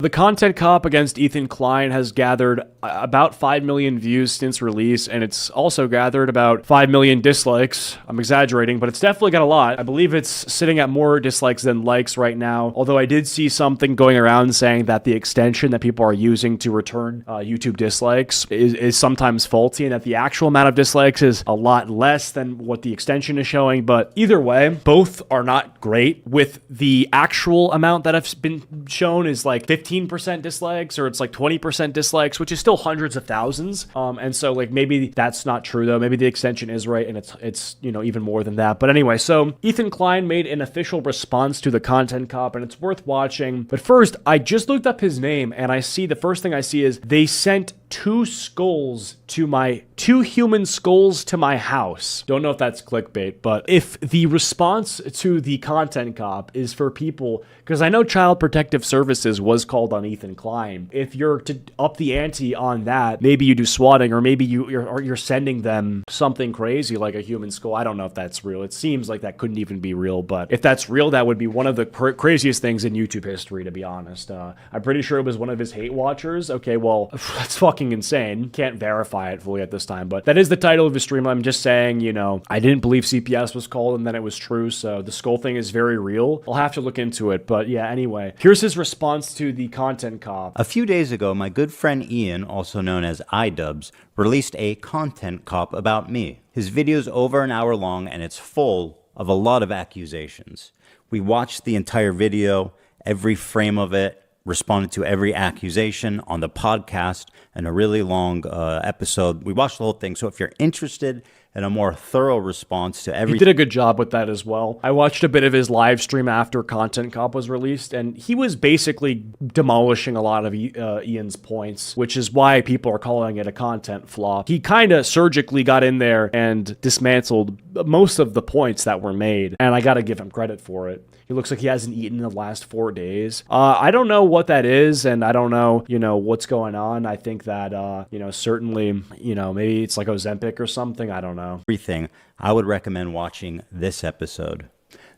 The content cop against Ethan Klein has gathered about 5 million views since release, and it's also gathered about 5 million dislikes. I'm exaggerating, but it's definitely got a lot. I believe it's sitting at more dislikes than likes right now, although I did see something going around saying that the extension that people are using to return YouTube dislikes is sometimes faulty, and that the actual amount of dislikes is a lot less than what the extension is showing. But either way, both are not great. With the actual amount that has been shown is like 15% dislikes, or it's like 20% dislikes, which is still hundreds of thousands. And so like maybe that's not true though. Maybe the extension is right and it's you know, even more than that. But anyway, so Ethan Klein made an official response to the content cop, and it's worth watching. But first, I just looked up his name, and the first thing I see is they sent two human skulls to my house. Don't know if that's clickbait, but if the response to the content cop is for people, because I know Child Protective Services was called on Ethan Klein. If you're to up the ante on that, maybe you do swatting, or maybe you're sending them something crazy like a human skull. I don't know if that's real. It seems like that couldn't even be real, but if that's real, that would be one of the craziest things in YouTube history, to be honest. I'm pretty sure it was one of his hate watchers. Okay, well, that's fucking insane. Can't verify it fully at this time, but that is the title of his stream. I'm just saying, you know, I didn't believe CPS was called, and then it was true, so the skull thing is very real. I'll have to look into it, but yeah, anyway, here's his response to the content cop. A few days ago, my good friend Ian, also known as iDubbbz, released a content cop about me. His video's over an hour long, and it's full of a lot of accusations. We watched the entire video, every frame of it, responded to every accusation on the podcast, and a really long episode. We watched the whole thing, so if you're interested in a more thorough response to every... He did a good job with that as well. I watched a bit of his live stream after Content Cop was released, and he was basically demolishing a lot of Ian's points, which is why people are calling it a content flop. He kind of surgically got in there and dismantled most of the points that were made, and I gotta give him credit for it. He looks like he hasn't eaten in the last 4 days. I don't know what that is, and I don't know, you know, what's going on. I think that, you know, certainly, you know, maybe it's like Ozempic or something. I don't know. Everything, I would recommend watching this episode.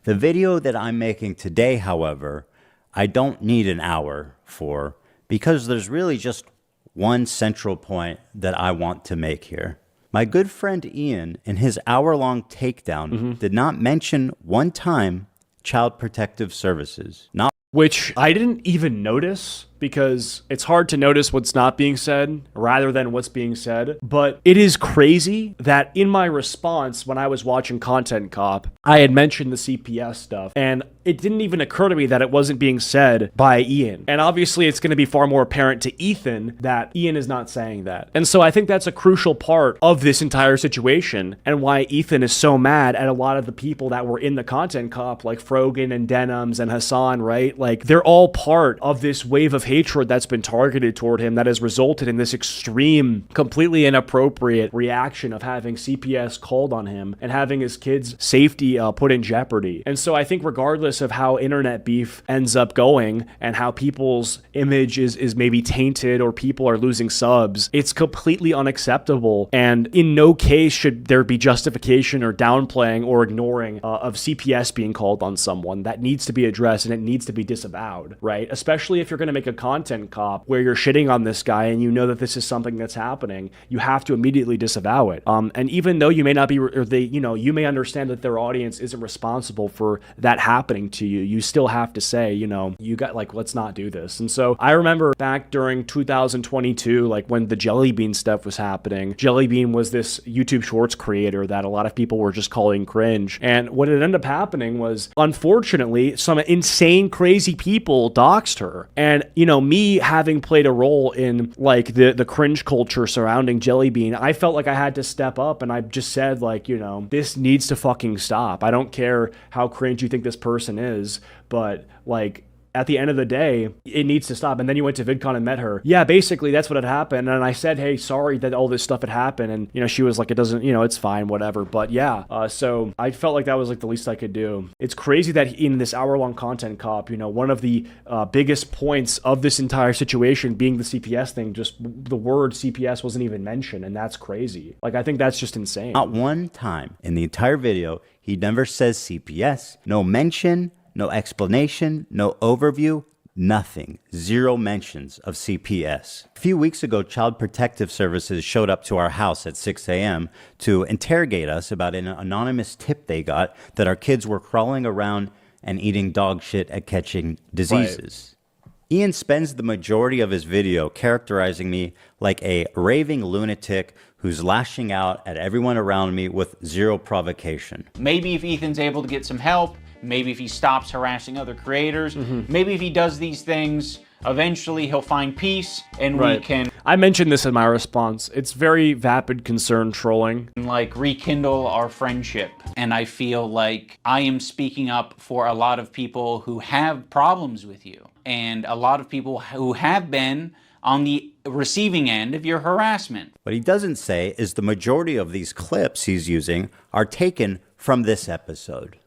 The video that I'm making today, however, I don't need an hour for, because there's really just one central point that I want to make here. My good friend Ian, in his hour-long takedown, did not mention one time Child Protective Services. Which I didn't even notice, because it's hard to notice what's not being said rather than what's being said. But it is crazy that in my response, when I was watching Content Cop, I had mentioned the CPS stuff, and it didn't even occur to me that it wasn't being said by Ian. And obviously it's going to be far more apparent to Ethan that Ian is not saying that. And so I think that's a crucial part of this entire situation, and why Ethan is so mad at a lot of the people that were in the Content Cop, like Frogan and Denims and Hassan, right? Like, they're all part of this wave of hatred that's been targeted toward him that has resulted in this extreme, completely inappropriate reaction of having CPS called on him and having his kids' safety put in jeopardy. And so I think regardless of how internet beef ends up going and how people's image is maybe tainted or people are losing subs, it's completely unacceptable. And in no case should there be justification or downplaying or ignoring of CPS being called on someone. That needs to be addressed, and it needs to be disavowed, right? Especially if you're going to make a content cop where you're shitting on this guy and you know that this is something that's happening, you have to immediately disavow it. And even though you may not be, or they, you know, you may understand that their audience isn't responsible for that happening to you, you still have to say, you know, you got, like, let's not do this. And so I remember back during 2022, like when the Jelly Bean stuff was happening, Jelly Bean was this YouTube Shorts creator that a lot of people were just calling cringe. And what had ended up happening was, unfortunately, some insane, crazy people doxed her. And, you know, me having played a role in, like, the cringe culture surrounding Jelly Bean, I felt like I had to step up, and I just said, like, you know, this needs to fucking stop. I don't care how cringe you think this person is, but, like, at the end of the day, it needs to stop. And then you went to VidCon and met her. Yeah, basically that's what had happened. And I said, hey, sorry that all this stuff had happened. And, you know, she was like, it doesn't, you know, it's fine, whatever. But yeah, so I felt like that was like the least I could do. It's crazy that in this hour-long content cop, you know, one of the biggest points of this entire situation being the CPS thing, just the word CPS wasn't even mentioned. And that's crazy. Like, I think that's just insane. Not one time in the entire video, he never says CPS. No mention, no explanation, no overview, Nothing. Zero mentions of CPS. A few weeks ago, Child Protective Services showed up to our house at 6 a.m. to interrogate us about an anonymous tip they got that our kids were crawling around and eating dog shit at catching diseases. Right. Ian spends the majority of his video characterizing me like a raving lunatic who's lashing out at everyone around me with zero provocation. Maybe if Ethan's able to get some help, maybe if he stops harassing other creators, maybe if he does these things, eventually he'll find peace and we can... I mentioned this in my response. It's very vapid concern trolling. Like rekindle our friendship. And I feel like I am speaking up for a lot of people who have problems with you. And a lot of people who have been on the receiving end of your harassment. What he doesn't say is the majority of these clips he's using are taken from this episode.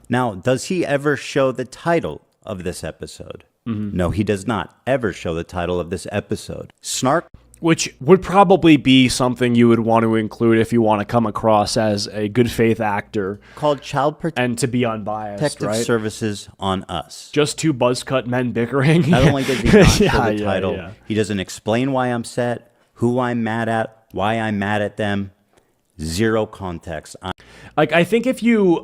Now, does he ever show the title of this episode? No, he does not ever show the title of this episode. Snark. Which would probably be something you would want to include if you want to come across as a good faith actor. Called Child Protective and to be unbiased, right? Services on Us. Just two buzzcut men bickering. Not only does he not show the title, he doesn't explain why I'm upset, who I'm mad at, why I'm mad at them. Zero context. Like, I think if you,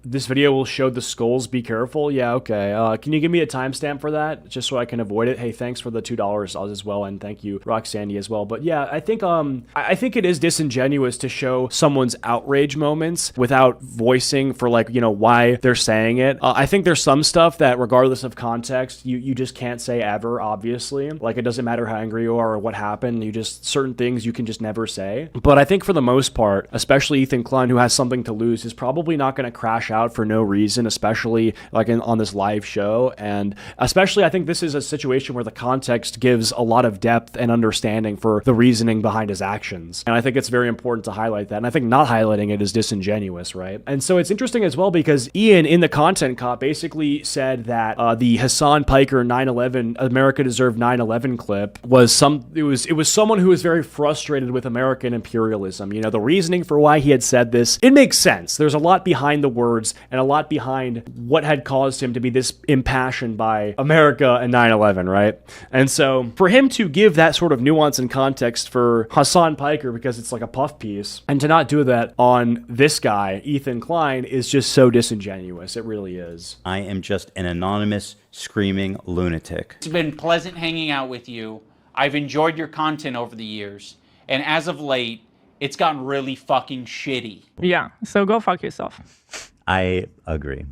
this video will show the skulls, be careful. Yeah, okay. Can you give me a timestamp for that? Just so I can avoid it. Hey, thanks for the $2 as well. And thank you, Roxanne, as well. But yeah, I think it is disingenuous to show someone's outrage moments without voicing for, like, you know, why they're saying it. I think there's some stuff that regardless of context, you just can't say ever, obviously. Like, it doesn't matter how angry you are or what happened. Certain things you can just never say. But I think for the most part, especially Ethan Klein, who has something to lose, is probably not going to crash out for no reason, especially like on this live show. And especially I think this is a situation where the context gives a lot of depth and understanding for the reasoning behind his actions. And I think it's very important to highlight that. And I think not highlighting it is disingenuous, right? And so it's interesting as well because Ian in the content cop basically said that the Hassan Piker 9/11 America Deserved 9/11 clip was it was someone who was very frustrated with American imperialism. You know, the reasoning for why he had said this, it makes sense. There's a lot behind the words and a lot behind what had caused him to be this impassioned by America and 9/11, right? And so for him to give that sort of nuance and context for Hassan Piker, because it's like a puff piece, and to not do that on this guy, Ethan Klein, is just so disingenuous. It really is. I am just an anonymous, screaming lunatic. It's been pleasant hanging out with you. I've enjoyed your content over the years. And as of late, it's gotten really fucking shitty. Yeah, so go fuck yourself. I agree.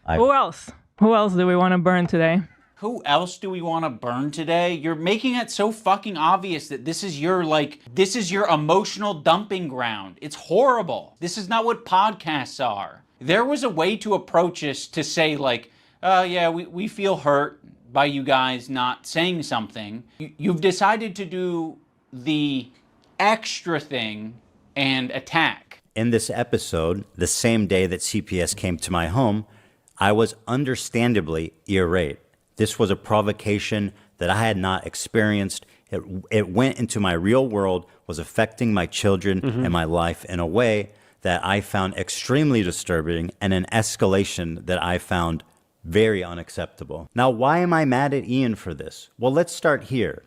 Who else? Who else do we want to burn today? Who else do we want to burn today? You're making it so fucking obvious that this is your emotional dumping ground. It's horrible. This is not what podcasts are. There was a way to approach this to say like, yeah, we feel hurt by you guys not saying something. You've decided to do the extra thing and attack. In this episode, the same day that CPS came to my home, I was understandably irate. This was a provocation that I had not experienced. It went into my real world, was affecting my children and my life in a way that I found extremely disturbing and an escalation that I found very unacceptable. Now, why am I mad at Ian for this? Well, let's start here.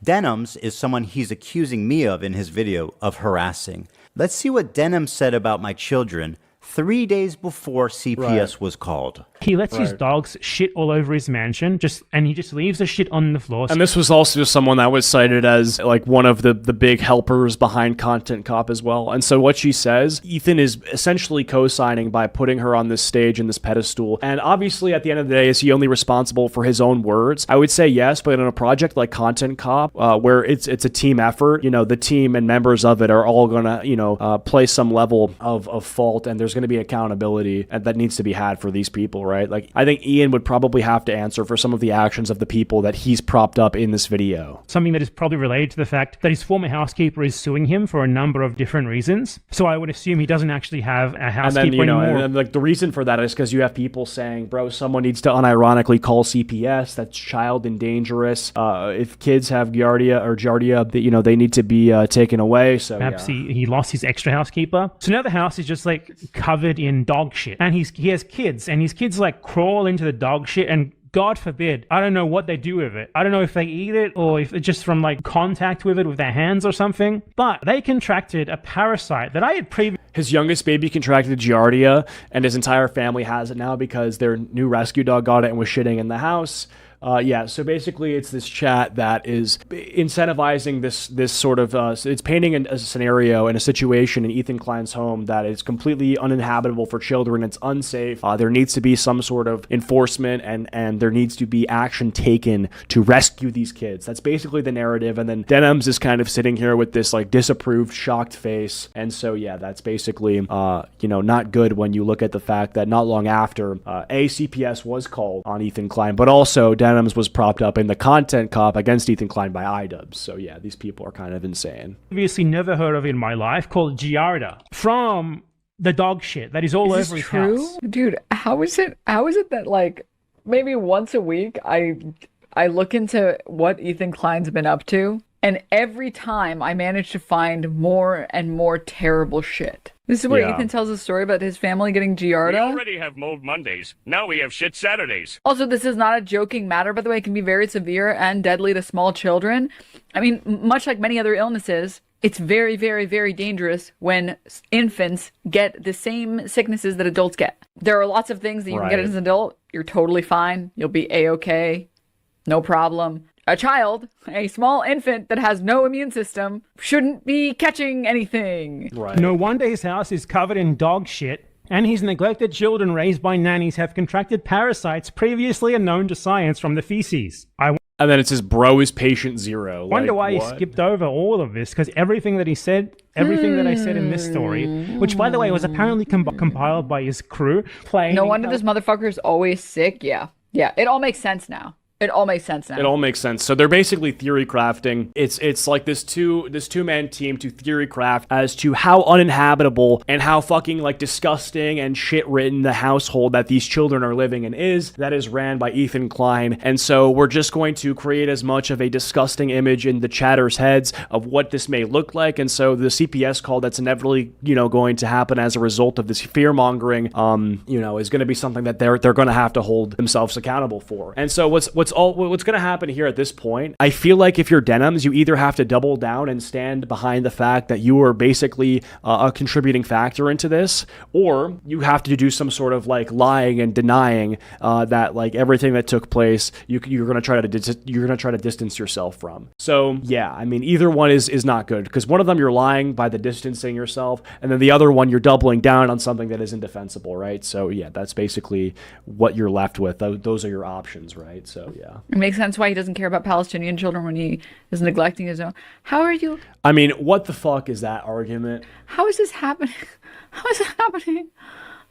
Denims is someone he's accusing me of in his video of harassing. Let's see what Denims said about my children 3 days before CPS was called. He lets his dogs shit all over his mansion, and he just leaves the shit on the floor. And this was also someone that was cited as like one of the big helpers behind Content Cop as well. And so what she says, Ethan is essentially co-signing by putting her on this stage in this pedestal. And obviously at the end of the day, is he only responsible for his own words? I would say yes, but in a project like Content Cop, where it's a team effort, you know, the team and members of it are all gonna, you know, play some level of fault, and there's gonna be accountability that needs to be had for these people, right? Like, I think Ian would probably have to answer for some of the actions of the people that he's propped up in this video. Something that is probably related to the fact that his former housekeeper is suing him for a number of different reasons. So I would assume he doesn't actually have a housekeeper anymore. And then, like, the reason for that is because you have people saying, bro, someone needs to unironically call CPS. That's child and dangerous. If kids have Giardia, you know, they need to be taken away. So perhaps he lost his extra housekeeper. So now the house is just like covered in dog shit, and he has kids, and his kids like crawl into the dog shit and God forbid, I don't know what they do with it. I don't know if they eat it or if it's just from like contact with it with their hands or something. But they contracted a parasite that I had previously. His youngest baby contracted Giardia, and his entire family has it now because their new rescue dog got it and was shitting in the house. Yeah, so basically it's this chat that is incentivizing this sort of, it's painting a scenario and a situation in Ethan Klein's home that is completely uninhabitable for children. It's unsafe. There needs to be some sort of enforcement and there needs to be action taken to rescue these kids. That's basically the narrative. And then Denims is kind of sitting here with this like disapproved, shocked face. And so, yeah, that's basically, not good when you look at the fact that not long after, CPS was called on Ethan Klein, but also Denims was propped up in the content cop against Ethan Klein by iDubbbz. So yeah, these people are kind of insane. Obviously never heard of in my life, called Giardia, from the dog shit that is all over his house. Dude, how is it that like maybe once a week I look into what Ethan Klein's been up to, and every time I manage to find more and more terrible shit. This is where Ethan tells a story about his family getting Giardia. We already have Mold Mondays. Now we have Shit Saturdays. Also, this is not a joking matter, by the way. It can be very severe and deadly to small children. I mean, much like many other illnesses, it's very, very, very dangerous when infants get the same sicknesses that adults get. There are lots of things that you can get as an adult. You're totally fine. You'll be A-okay. No problem. A child, a small infant that has no immune system, shouldn't be catching anything. Right. No wonder his house is covered in dog shit, and his neglected children raised by nannies have contracted parasites previously unknown to science from the feces. And then it says, bro is patient zero. Wonder why he skipped over all of this, because everything that he said, everything that I said in this story, which, by the way, was apparently compiled by his crew. No wonder this motherfucker is always sick. Yeah, it all makes sense now. It all makes sense now. It all makes sense. So they're basically theory crafting. It's like this two-man team to theory craft as to how uninhabitable and how fucking like disgusting and shit-ridden the household that these children are living in is. That is ran by Ethan Klein. And so we're just going to create as much of a disgusting image in the chatters' heads of what this may look like. And so the CPS call that's inevitably, going to happen as a result of this fear-mongering, is going to be something that they're going to have to hold themselves accountable for. And so what's going to happen here at this point, I feel like if you're Denims, you either have to double down and stand behind the fact that you are basically a contributing factor into this, or you have to do some sort of like lying and denying that like everything that took place, you're going to try to distance yourself from. So yeah, I mean, either one is not good, because one of them you're lying by the distancing yourself, and then the other one you're doubling down on something that is indefensible, right? So yeah, that's basically what you're left with. Those are your options, right? So yeah. It makes sense why he doesn't care about Palestinian children when he is neglecting his own. How are you? I mean, what the fuck is that argument? How is this happening? How is it happening?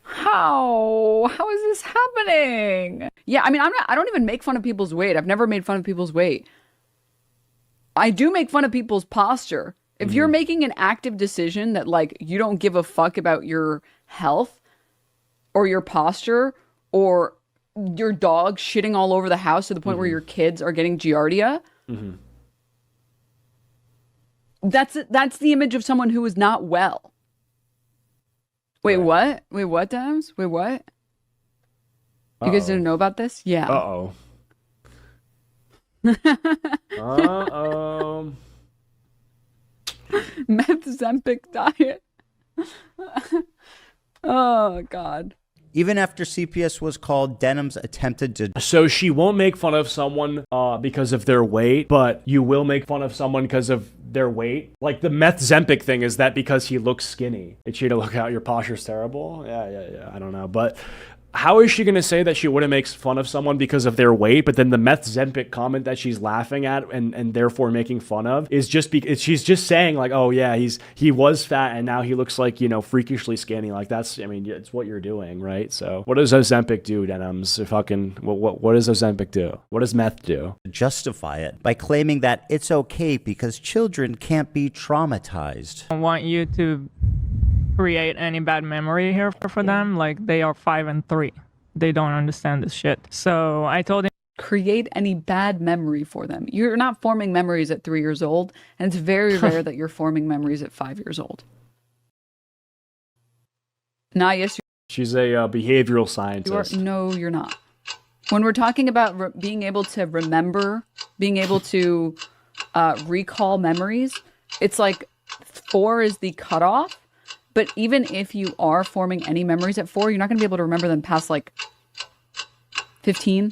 How is this happening? Yeah, I mean, I don't even make fun of people's weight. I've never made fun of people's weight. I do make fun of people's posture. If you're making an active decision that like you don't give a fuck about your health or your posture or your dog shitting all over the house to the point where your kids are getting Giardia. That's the image of someone who is not well. Wait, what? Wait, what, Denims? Wait, what? You guys didn't know about this? Yeah. Uh-oh. Meth Zempic diet. Oh, God. Even after CPS was called, Denims attempted to... So she won't make fun of someone because of their weight, but you will make fun of someone because of their weight? Like the meth Zempic thing, is that because he looks skinny? Acheeto, look out, your posture's terrible? Yeah, I don't know. But how is she going to say that she wouldn't make fun of someone because of their weight, but then the meth Zempic comment that she's laughing at and therefore making fun of is just she's just saying like, oh yeah, he was fat and now he looks like, freakishly skinny. Like that's, I mean, it's what you're doing, right? So what does Ozempic do, Denims? What does Ozempic do? What does meth do? Justify it by claiming that it's okay because children can't be traumatized. I want you to create any bad memory here for them. Like, they are 5 and 3. They don't understand this shit. So I told him, create any bad memory for them. You're not forming memories at 3 years old, and it's very rare that you're forming memories at 5 years old. Nah, yes, she's a behavioral scientist. no, you're not. When we're talking about being able to remember, being able to recall memories, it's like 4 is the cutoff. But even if you are forming any memories at 4, you're not going to be able to remember them past like 15.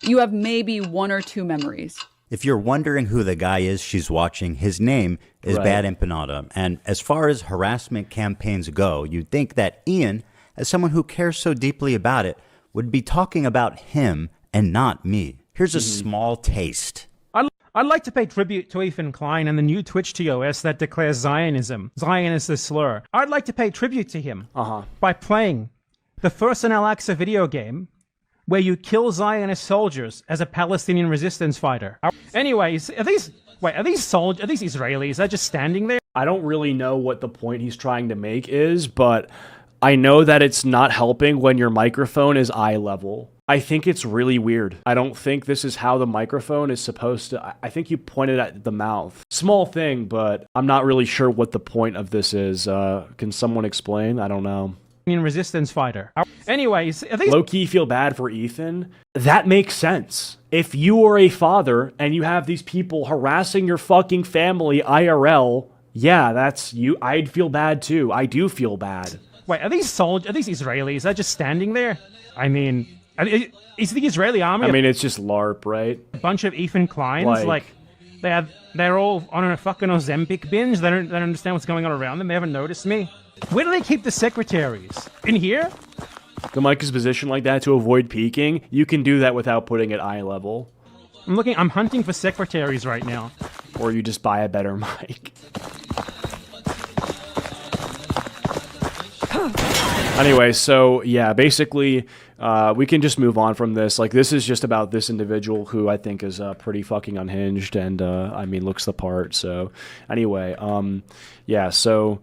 You have maybe 1 or 2 memories. If you're wondering who the guy is she's watching, his name is Bad Empanada. And as far as harassment campaigns go, you'd think that Ian, as someone who cares so deeply about it, would be talking about him and not me. Here's a small taste. I'd like to pay tribute to Ethan Klein and the new Twitch TOS that declares Zionism. Zion is the slur. I'd like to pay tribute to him by playing the first in Al-Aqsa video game where you kill Zionist soldiers as a Palestinian resistance fighter. Anyways, are these Israelis? They're just standing there? I don't really know what the point he's trying to make is, but I know that it's not helping when your microphone is eye level. I think it's really weird. I don't think this is how the microphone is supposed to... I think you pointed at the mouth. Small thing, but I'm not really sure what the point of this is. Can someone explain? I don't know. Resistance fighter. Anyways, are these... Low-key feel bad for Ethan? That makes sense. If you are a father and you have these people harassing your fucking family IRL, yeah, that's you. I'd feel bad too. I do feel bad. Wait, are these Israelis? They're just standing there? I mean... Is the Israeli army? I mean, it's just LARP, right? A bunch of Ethan Kleins, like they're all on a fucking Ozempic binge. They don't understand what's going on around them. They haven't noticed me. Where do they keep the secretaries? In here? The mic is positioned like that to avoid peaking. You can do that without putting it eye level. I'm hunting for secretaries right now. Or you just buy a better mic. Anyway, so yeah, basically, we can just move on from this. Like, this is just about this individual who I think is pretty fucking unhinged and, I mean, looks the part. So, anyway, yeah, so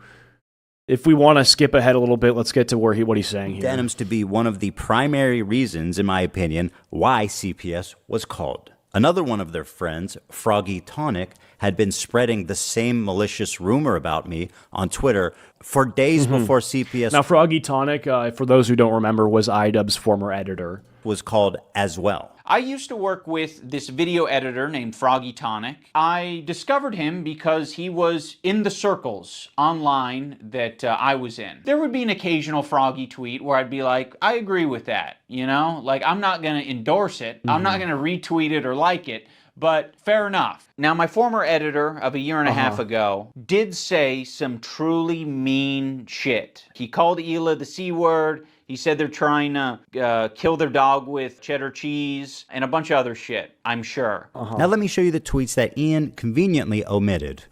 if we want to skip ahead a little bit, let's get to what he's saying here. Denims to be one of the primary reasons, in my opinion, why CPS was called. Another one of their friends, Froggy Tonic, had been spreading the same malicious rumor about me on Twitter for days before CPS... Now, Froggy Tonic, for those who don't remember, was iDubbbz' former editor. ...was called as well. I used to work with this video editor named Froggy Tonic. I discovered him because he was in the circles online that I was in. There would be an occasional Froggy tweet where I'd be like, I agree with that, you know? Like, I'm not going to endorse it. I'm not going to retweet it or like it. But fair enough. Now, my former editor of a year and a half ago did say some truly mean shit. He called Hila the C word. He said they're trying to kill their dog with cheddar cheese and a bunch of other shit, I'm sure. Now let me show you the tweets that Ian conveniently omitted.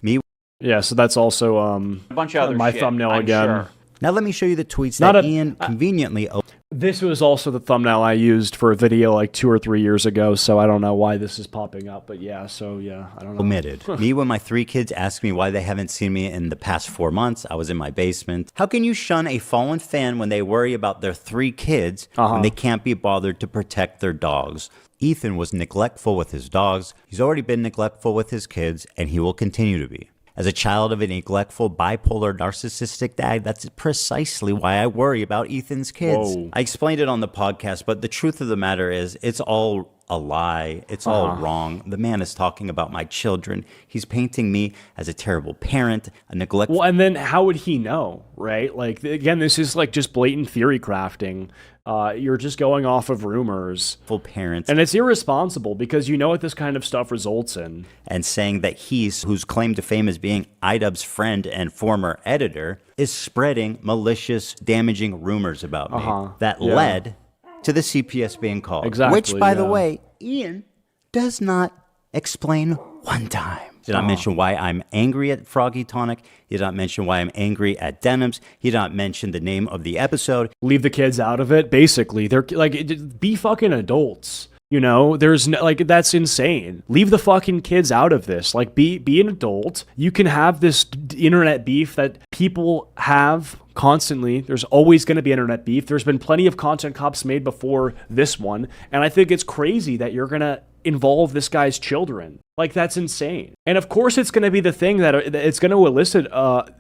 Yeah, so that's also a bunch of other my shit, thumbnail I'm again. Sure. Now let me show you the tweets that Ian conveniently omitted. This was also the thumbnail I used for a video like 2 or 3 years ago, so I don't know why this is popping up, but yeah, so yeah, I don't know. Omitted. Me when my 3 kids ask me why they haven't seen me in the past 4 months. I was in my basement. How can you shun a fallen fan when they worry about their 3 kids when they can't be bothered to protect their dogs? Ethan was neglectful with his dogs. He's already been neglectful with his kids, and he will continue to be. As a child of a neglectful, bipolar, narcissistic dad, that's precisely why I worry about Ethan's kids. Whoa. I explained it on the podcast, but the truth of the matter is, it's all a lie. It's all wrong. The man is talking about my children. He's painting me as a terrible parent, a neglectful... Well, and then how would he know, right? Like, again, this is like just blatant theory crafting. You're just going off of rumors. Parents. And it's irresponsible because you know what this kind of stuff results in. And saying that he's, whose claim to fame is being iDubbbz' friend and former editor, is spreading malicious, damaging rumors about me that led to the CPS being called. Exactly, which, by the way, Ian does not explain one time. He did not mention why I'm angry at Froggy Tonic. He did not mention why I'm angry at Denims. He did not mention the name of the episode. Leave the kids out of it, basically. They're like, be fucking adults. You know, there's no, like, that's insane. Leave the fucking kids out of this. Like, be an adult. You can have this internet beef that people have constantly. There's always going to be internet beef. There's been plenty of content cops made before this one. And I think it's crazy that you're going to involve this guy's children. Like, that's insane. And of course it's going to be the thing that it's going to elicit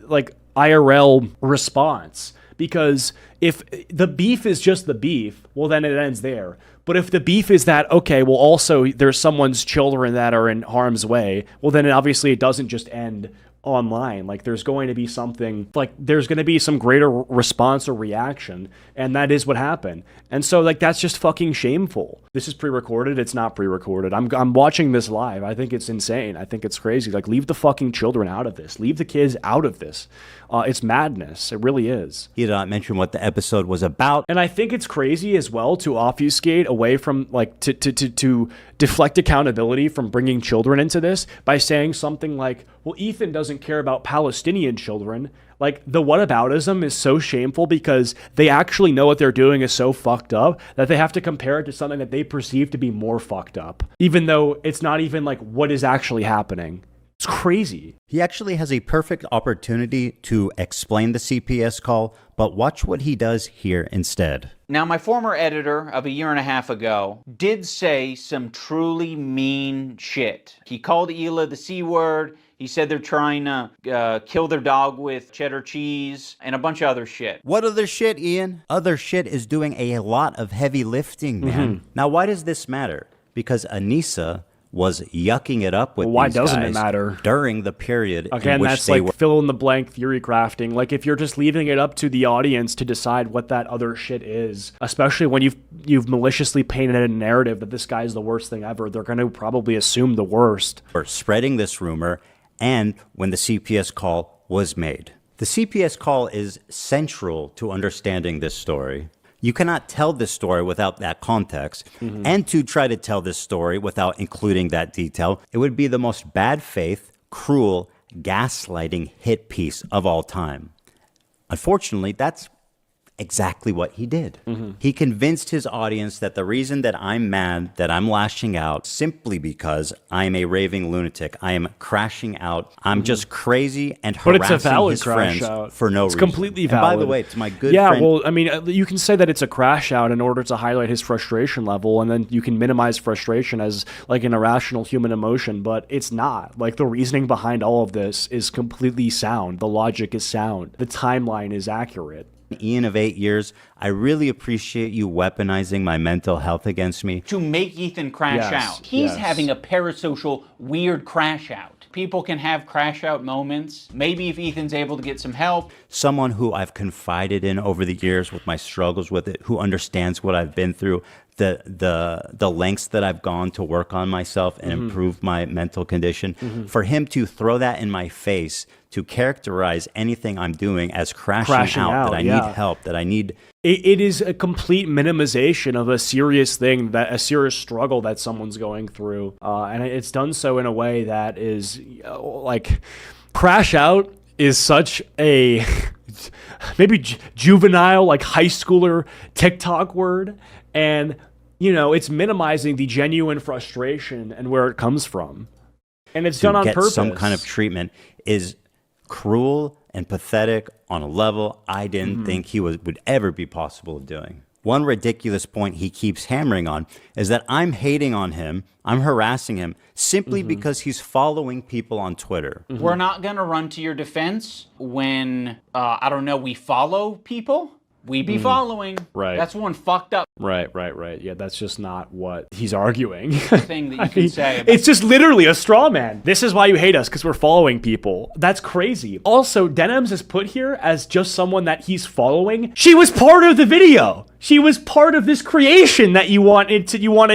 like IRL response. because if the beef is just the beef, well, then it ends there. But if the beef is that, okay, well, also there's someone's children that are in harm's way, well, then obviously it doesn't just end online. Like, there's going to be something, like, there's going to be some greater response or reaction, and that is what happened. And so, like, that's just fucking shameful. This is pre-recorded. It's not pre-recorded. I'm watching this live. I think it's insane. I think it's crazy. Like, leave the fucking children out of this. Leave the kids out of this. It's madness. It really is. He did not mention what the episode was about. And I think it's crazy as well to obfuscate away from, like, to deflect accountability from bringing children into this by saying something like, well, Ethan doesn't care about Palestinian children. Like, the whataboutism is so shameful because they actually know what they're doing is so fucked up that they have to compare it to something that they perceive to be more fucked up, even though it's not even like what is actually happening. It's crazy. He actually has a perfect opportunity to explain the CPS call, but watch what he does here instead. Now, my former editor of a year and a half ago did say some truly mean shit. He called Hila the C word. He said they're trying to kill their dog with cheddar cheese and a bunch of other shit. What other shit, Ian? Other shit is doing a lot of heavy lifting, man. Now, why does this matter? Because Anissa was yucking it up with why these doesn't guys it matter? during the period Again, in which that's they like fill in the blank theory crafting. Like, if you're just leaving it up to the audience to decide what that other shit is, especially when you've maliciously painted a narrative that this guy's the worst thing ever, they're going to probably assume the worst. were spreading this rumor and when the CPS call was made. The CPS call is central to understanding this story. You cannot tell this story without that context. And to try to tell this story without including that detail, it would be the most bad faith, cruel, gaslighting hit piece of all time. Unfortunately, that's exactly what he did. He convinced his audience that the reason that I'm mad, that I'm lashing out, simply because I'm a raving lunatic. I am crashing out. I'm just crazy and But it's harassing a valid his crash friends out. for no It's reason. completely And by the valid. way, to my good Yeah, friend... well, I mean, you can say that it's a crash out in order to highlight his frustration level, and then you can minimize frustration as like an irrational human emotion, but it's not. Like, the reasoning behind all of this is completely sound. The logic is sound. The timeline is accurate. Ian of 8 years, I really appreciate you weaponizing my mental health against me. To make Ethan crash Yes, out. He's yes. having a parasocial, weird crash out. People can have crash out moments. Maybe if Ethan's able to get some help. Someone who I've confided in over the years with my struggles with it, who understands what I've been through, the lengths that I've gone to work on myself and improve my mental condition. For him to throw that in my face, to characterize anything I'm doing as crashing out, that I need help, that I need... It is a complete minimization of a serious thing, that a serious struggle that someone's going through. And it's done so in a way that is like, crash out is such a maybe juvenile, like high schooler TikTok word. And, you know, it's minimizing the genuine frustration and where it comes from. And it's done on purpose. Some kind of treatment is cruel and pathetic on a level I didn't think would ever be possible of doing. One ridiculous point he keeps hammering on is that I'm hating on him, I'm harassing him, simply because he's following people on Twitter. We're not going to run to your defense when, I don't know, we follow people. We be following. Right. That's one fucked up Right. Yeah, that's just not what he's arguing. thing that you can say. About It's just literally a straw man. This is why you hate us, because we're following people. That's crazy. Also, Denims is put here as just someone that he's following. She was part of the video. She was part of this creation that you wanted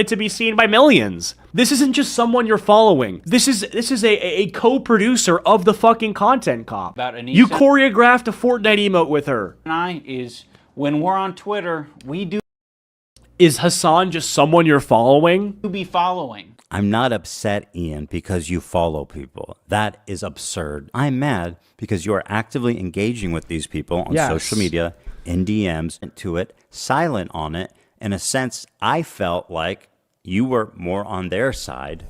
to be seen by millions. This isn't just someone you're following. This is a co-producer of the fucking content cop. About Anissa? You choreographed a Fortnite emote with her. and I is when we're on Twitter, we do Is Hassan just someone you're following? be following. I'm not upset, Ian, because you follow people. That is absurd. I'm mad because you are actively engaging with these people on Yes. social media, in DMs, to it, silent on it. In a sense, I felt like you were more on their side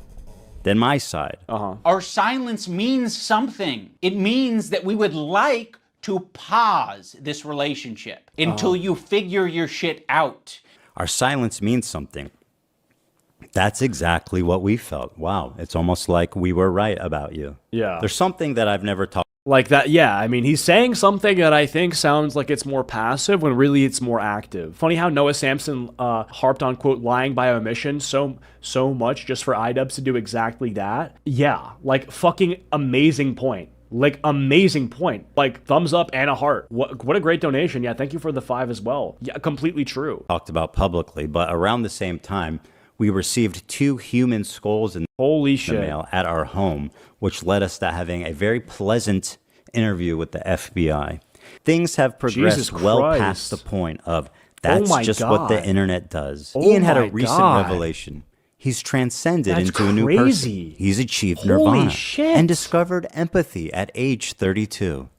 than my side. Our silence means something. It means that we would like to pause this relationship until you figure your shit out. Our silence means something. That's exactly what we felt. Wow, it's almost like we were right about you. Yeah. There's something that I've never talked Like that, yeah. I mean, he's saying something that I think sounds like it's more passive when really it's more active. Funny how Noah Samson harped on, quote, lying by omission so much just for iDubbbz to do exactly that. Yeah, like fucking amazing point. Like, amazing point. Like, thumbs up and a heart. What a great donation. Yeah, thank you for the 5 as well. Yeah, completely true. Talked about publicly, but around the same time, we received 2 human skulls in Holy the shit. mail at our home, which led us to having a very pleasant interview with the FBI. Things have progressed Jesus well Christ. past the point of that's my just God. what the internet does. Oh Ian had my a recent God. revelation. He's transcended That's into a new crazy. person. He's achieved Holy nirvana shit. and discovered empathy at age 32.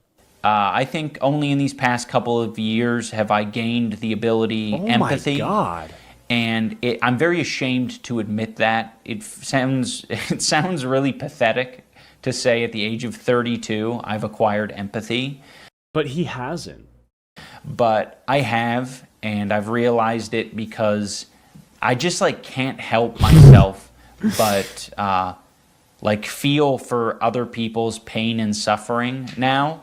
I think only in these past couple of years have I gained the ability, Oh empathy. my God. And I'm very ashamed to admit that. It sounds really pathetic to say at the age of 32 I've acquired empathy. But he hasn't. But I have, and I've realized it because I just like can't help myself but like feel for other people's pain and suffering now.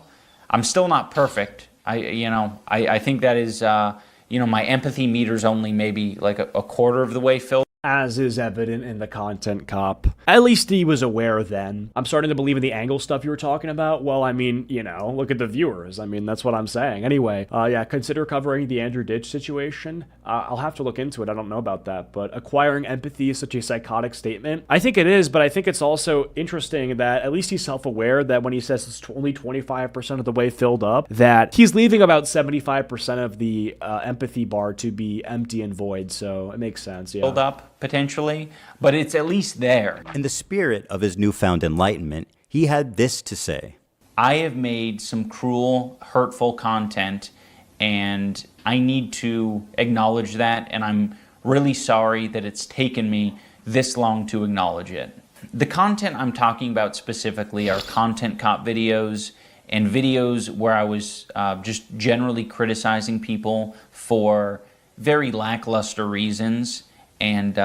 I'm still not perfect. I think that is my empathy meter's only maybe like a quarter of the way filled. As is evident in the content cop. At least he was aware then. I'm starting to believe in the angle stuff you were talking about. Well, I mean, look at the viewers. I mean, that's what I'm saying. Anyway, yeah, consider covering the Andrew Ditch situation. I'll have to look into it. I don't know about that. But acquiring empathy is such a psychotic statement. I think it is, but I think it's also interesting that at least he's self-aware that when he says it's only 25% of the way filled up, that he's leaving about 75% of the empathy bar to be empty and void. So it makes sense, yeah. Filled up, potentially, but it's at least there. In the spirit of his newfound enlightenment, he had this to say. I have made some cruel, hurtful content, and I need to acknowledge that, and I'm really sorry that it's taken me this long to acknowledge it. The content I'm talking about specifically are content cop videos and videos where I was just generally criticizing people for very lackluster reasons, and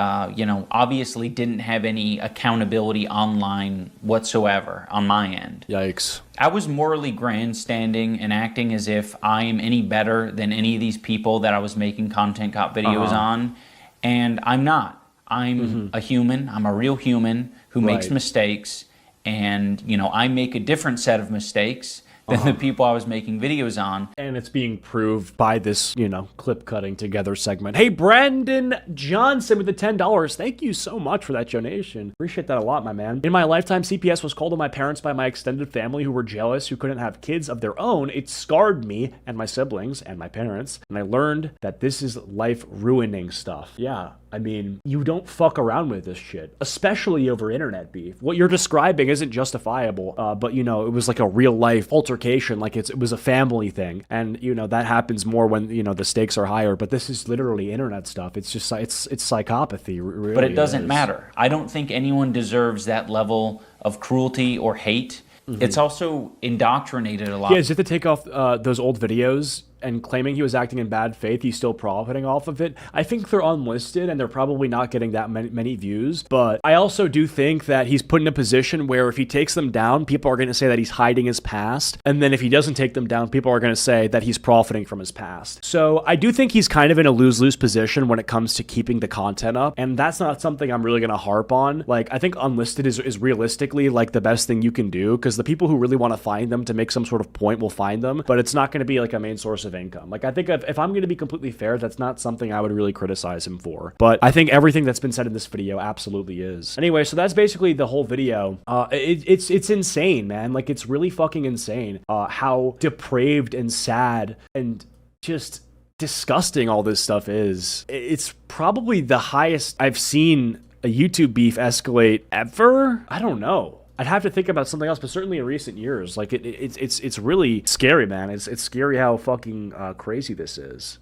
obviously didn't have any accountability online whatsoever on my end. Yikes. I was morally grandstanding and acting as if I am any better than any of these people that I was making content cop videos on, and I'm not. I'm a human. I'm a real human who makes mistakes, and I make a different set of mistakes than the people I was making videos on. And it's being proved by this, clip cutting together segment. Hey, Brandon Johnson with the $10. Thank you so much for that donation. Appreciate that a lot, my man. In my lifetime, CPS was called on my parents by my extended family who were jealous, who couldn't have kids of their own. It scarred me and my siblings and my parents. And I learned that this is life ruining stuff. Yeah. I mean, you don't fuck around with this shit, especially over internet beef. What you're describing isn't justifiable, but it was like a real life altercation, like it was a family thing. And, that happens more when, the stakes are higher, but this is literally internet stuff. It's just, it's psychopathy. Really but it doesn't is. matter. I don't think anyone deserves that level of cruelty or hate. It's also indoctrinated a lot. Yeah, as if to take off those old videos and claiming he was acting in bad faith, he's still profiting off of it. I think they're unlisted and they're probably not getting that many views, but I also do think that he's put in a position where if he takes them down, people are going to say that he's hiding his past, and then if he doesn't take them down, people are going to say that he's profiting from his past. So I do think he's kind of in a lose-lose position when it comes to keeping the content up, and that's not something I'm really going to harp on. Like, I think unlisted is realistically like the best thing you can do, because the people who really want to find them to make some sort of point will find them, but it's not going to be like a main source of income. Like, I think if I'm going to be completely fair, that's not something I would really criticize him for. But I think everything that's been said in this video absolutely is. Anyway, so that's basically the whole video. It's insane, man. Like, it's really fucking insane how depraved and sad and just disgusting all this stuff is. It's probably the highest I've seen a YouTube beef escalate ever. I don't know. I'd have to think about something else, but certainly in recent years, like it's really scary, man. It's scary how fucking crazy this is.